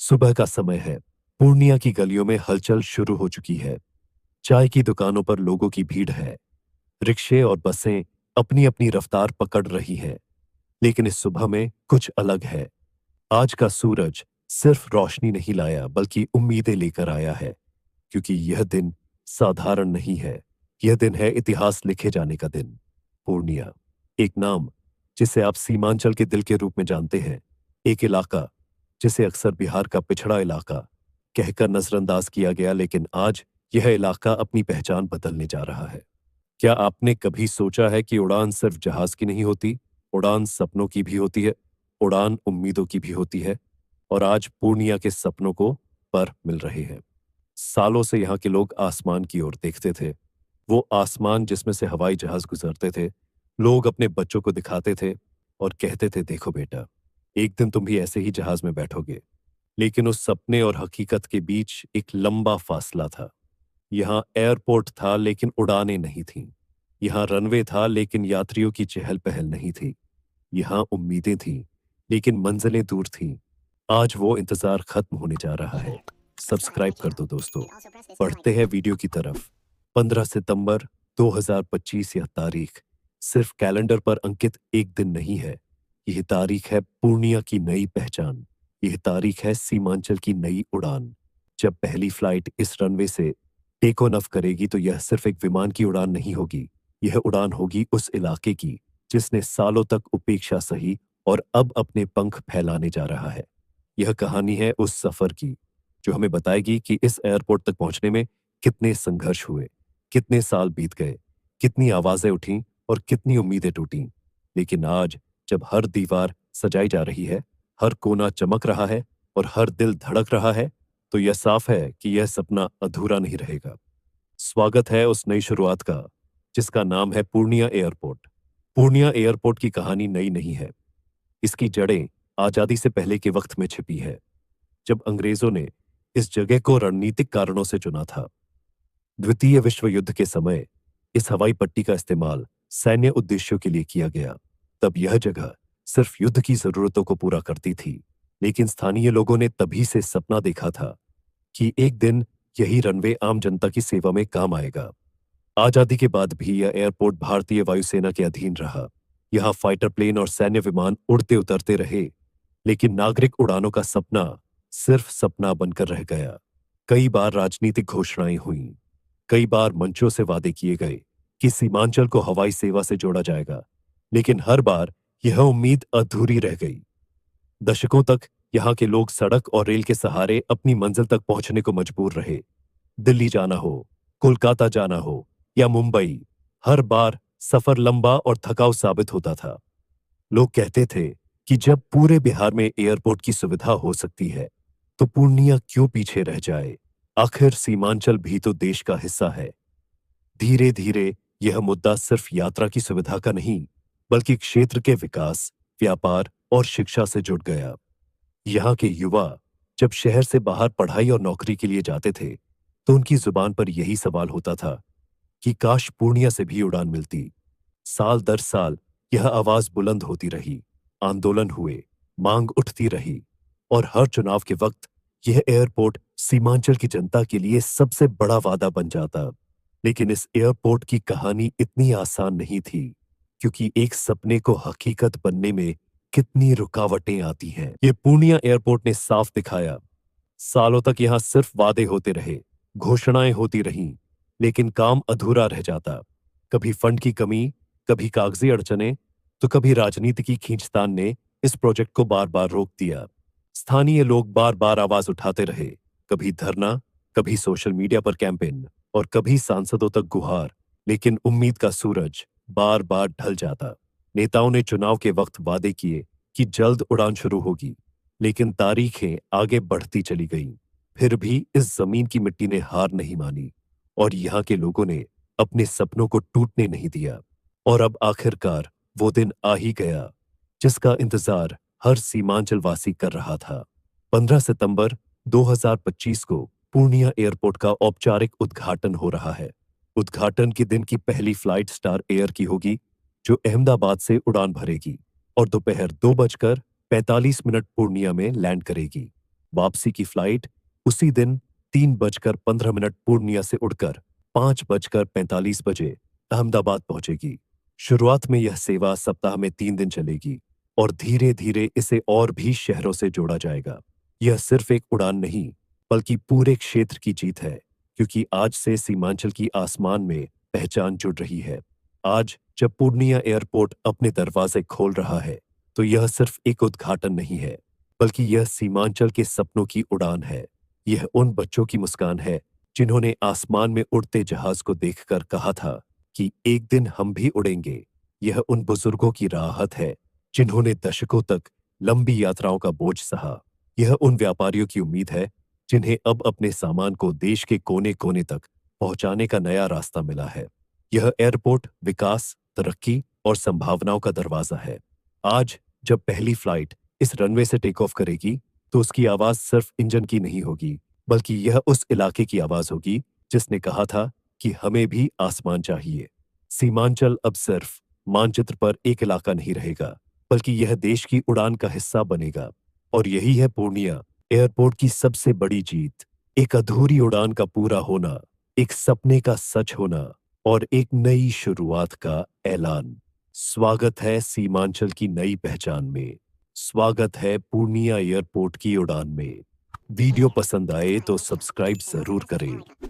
सुबह का समय है। पूर्णिया की गलियों में हलचल शुरू हो चुकी है। चाय की दुकानों पर लोगों की भीड़ है। रिक्शे और बसें अपनी अपनी रफ्तार पकड़ रही हैं। लेकिन इस सुबह में कुछ अलग है। आज का सूरज सिर्फ रोशनी नहीं लाया बल्कि उम्मीदें लेकर आया है। क्योंकि यह दिन साधारण नहीं है। यह दिन है इतिहास लिखे जाने का दिन। पूर्णिया, एक नाम जिसे आप सीमांचल के दिल के रूप में जानते हैं। एक इलाका जिसे अक्सर बिहार का पिछड़ा इलाका कहकर नजरअंदाज किया गया, लेकिन आज यह इलाका अपनी पहचान बदलने जा रहा है। क्या आपने कभी सोचा है कि उड़ान सिर्फ जहाज की नहीं होती? उड़ान सपनों की भी होती है। उड़ान उम्मीदों की भी होती है। और आज पूर्णिया के सपनों को पर मिल रहे हैं। सालों से यहाँ के लोग आसमान की ओर देखते थे। वो आसमान जिसमें से हवाई जहाज गुजरते थे। लोग अपने बच्चों को दिखाते थे और कहते थे, देखो बेटा, एक दिन तुम भी ऐसे ही जहाज में बैठोगे। लेकिन उस सपने और हकीकत के बीच एक लंबा फासला था। यहाँ एयरपोर्ट था लेकिन उड़ानें नहीं थीं। यहाँ रनवे था लेकिन यात्रियों की चहल पहल नहीं थी। यहाँ उम्मीदें थीं लेकिन मंजिलें दूर थीं। आज वो इंतजार खत्म होने जा रहा है। सब्सक्राइब कर दो दोस्तों। बढ़ते हैं वीडियो की तरफ। 15 सितंबर 2025 यह तारीख सिर्फ कैलेंडर पर अंकित एक दिन नहीं है। यह तारीख है पूर्णिया की नई पहचान। यह तारीख है सीमांचल की नई उड़ान। जब पहली फ्लाइट इस रनवे से टेक ऑफ करेगी तो यह सिर्फ एक विमान की उड़ान नहीं होगी। यह उड़ान होगी उस इलाके की जिसने सालों तक उपेक्षा सही और अब अपने पंख फैलाने जा रहा है। यह कहानी है उस सफर की जो हमें बताएगी कि इस एयरपोर्ट तक पहुंचने में कितने संघर्ष हुए, कितने साल बीत गए, कितनी आवाजें उठीं और कितनी उम्मीदें टूटीं। लेकिन आज जब हर दीवार सजाई जा रही है, हर कोना चमक रहा है और हर दिल धड़क रहा है, तो यह साफ है कि यह सपना अधूरा नहीं रहेगा। स्वागत है उस नई शुरुआत का जिसका नाम है पूर्णिया एयरपोर्ट। पूर्णिया एयरपोर्ट की कहानी नई नहीं है। इसकी जड़ें आजादी से पहले के वक्त में छिपी है, जब अंग्रेजों ने इस जगह को रणनीतिक कारणों से चुना था। द्वितीय विश्व युद्ध के समय इस हवाई पट्टी का इस्तेमाल सैन्य उद्देश्यों के लिए किया गया। तब यह जगह सिर्फ युद्ध की जरूरतों को पूरा करती थी। लेकिन स्थानीय लोगों ने तभी से सपना देखा था कि एक दिन यही रनवे आम जनता की सेवा में काम आएगा। आजादी के बाद भी यह एयरपोर्ट भारतीय वायुसेना के अधीन रहा। यहाँ फाइटर प्लेन और सैन्य विमान उड़ते उतरते रहे, लेकिन नागरिक उड़ानों का सपना सिर्फ सपना बनकर रह गया। कई बार राजनीतिक घोषणाएं हुईं, कई बार मंचों से वादे किए गए कि सीमांचल को हवाई सेवा से जोड़ा जाएगा, लेकिन हर बार यह उम्मीद अधूरी रह गई। दशकों तक यहाँ के लोग सड़क और रेल के सहारे अपनी मंजिल तक पहुंचने को मजबूर रहे। दिल्ली जाना हो, कोलकाता जाना हो या मुंबई, हर बार सफर लंबा और थकाऊ साबित होता था। लोग कहते थे कि जब पूरे बिहार में एयरपोर्ट की सुविधा हो सकती है तो पूर्णिया क्यों पीछे रह जाए? आखिर सीमांचल भी तो देश का हिस्सा है। धीरे धीरे यह मुद्दा सिर्फ यात्रा की सुविधा का नहीं बल्कि क्षेत्र के विकास, व्यापार और शिक्षा से जुड़ गया। यहाँ के युवा जब शहर से बाहर पढ़ाई और नौकरी के लिए जाते थे तो उनकी जुबान पर यही सवाल होता था कि काश पूर्णिया से भी उड़ान मिलती। साल दर साल यह आवाज बुलंद होती रही, आंदोलन हुए, मांग उठती रही और हर चुनाव के वक्त यह एयरपोर्ट सीमांचल की जनता के लिए सबसे बड़ा वादा बन जाता। लेकिन इस एयरपोर्ट की कहानी इतनी आसान नहीं थी, क्योंकि एक सपने को हकीकत बनने में कितनी रुकावटें आती हैं। ये पूर्णिया एयरपोर्ट ने साफ दिखाया। सालों तक यहां सिर्फ वादे होते रहे, घोषणाएं होती रहीं, लेकिन काम अधूरा रह जाता। कभी फंड की कमी, कभी कागजी अड़चनें, तो कभी राजनीति की खींचतान ने इस प्रोजेक्ट को बार बार रोक दिया। स्थानीय लोग बार बार आवाज उठाते रहे, कभी धरना, कभी सोशल मीडिया पर कैंपेन और कभी सांसदों तक गुहार, लेकिन उम्मीद का सूरज बार बार ढल जाता। नेताओं ने चुनाव के वक्त वादे किए कि जल्द उड़ान शुरू होगी, लेकिन तारीखें आगे बढ़ती चली गईं। फिर भी इस जमीन की मिट्टी ने हार नहीं मानी और यहाँ के लोगों ने अपने सपनों को टूटने नहीं दिया। और अब आखिरकार वो दिन आ ही गया जिसका इंतजार हर सीमांचल वासी कर रहा था। 15 सितंबर 2025 को पूर्णिया एयरपोर्ट का औपचारिक उद्घाटन हो रहा है। उद्घाटन के दिन की पहली फ्लाइट स्टार एयर की होगी, जो अहमदाबाद से उड़ान भरेगी और दोपहर 2:45 पूर्णिया में लैंड करेगी। वापसी की फ्लाइट उसी दिन 3:15 पूर्णिया से उड़कर 5:45 बजे अहमदाबाद पहुंचेगी। शुरुआत में यह सेवा सप्ताह में 3 दिन चलेगी और धीरे धीरे इसे और भी शहरों से जोड़ा जाएगा। यह सिर्फ एक उड़ान नहीं, बल्कि पूरे क्षेत्र की जीत है, क्योंकि आज से सीमांचल की आसमान में पहचान जुड़ रही है। आज जब पूर्णिया एयरपोर्ट अपने दरवाजे खोल रहा है, तो यह सिर्फ एक उद्घाटन नहीं है, बल्कि यह सीमांचल के सपनों की उड़ान है। यह उन बच्चों की मुस्कान है जिन्होंने आसमान में उड़ते जहाज को देखकर कहा था कि एक दिन हम भी उड़ेंगे। यह उन बुजुर्गों की राहत है जिन्होंने दशकों तक लंबी यात्राओं का बोझ सहा। यह उन व्यापारियों की उम्मीद है जिन्हें अब अपने सामान को देश के कोने कोने तक पहुंचाने का नया रास्ता मिला है। यह एयरपोर्ट विकास, तरक्की और संभावनाओं का दरवाजा है। आज जब पहली फ्लाइट इस रनवे से टेक ऑफ करेगी, तो उसकी आवाज सिर्फ इंजन की नहीं होगी, बल्कि यह उस इलाके की आवाज होगी जिसने कहा था कि हमें भी आसमान चाहिए। सीमांचल अब सिर्फ मानचित्र पर एक इलाका नहीं रहेगा, बल्कि यह देश की उड़ान का हिस्सा बनेगा। और यही है पूर्णिया एयरपोर्ट की सबसे बड़ी जीत। एक अधूरी उड़ान का पूरा होना, एक सपने का सच होना और एक नई शुरुआत का ऐलान। स्वागत है सीमांचल की नई पहचान में। स्वागत है पूर्णिया एयरपोर्ट की उड़ान में। वीडियो पसंद आए तो सब्सक्राइब जरूर करें।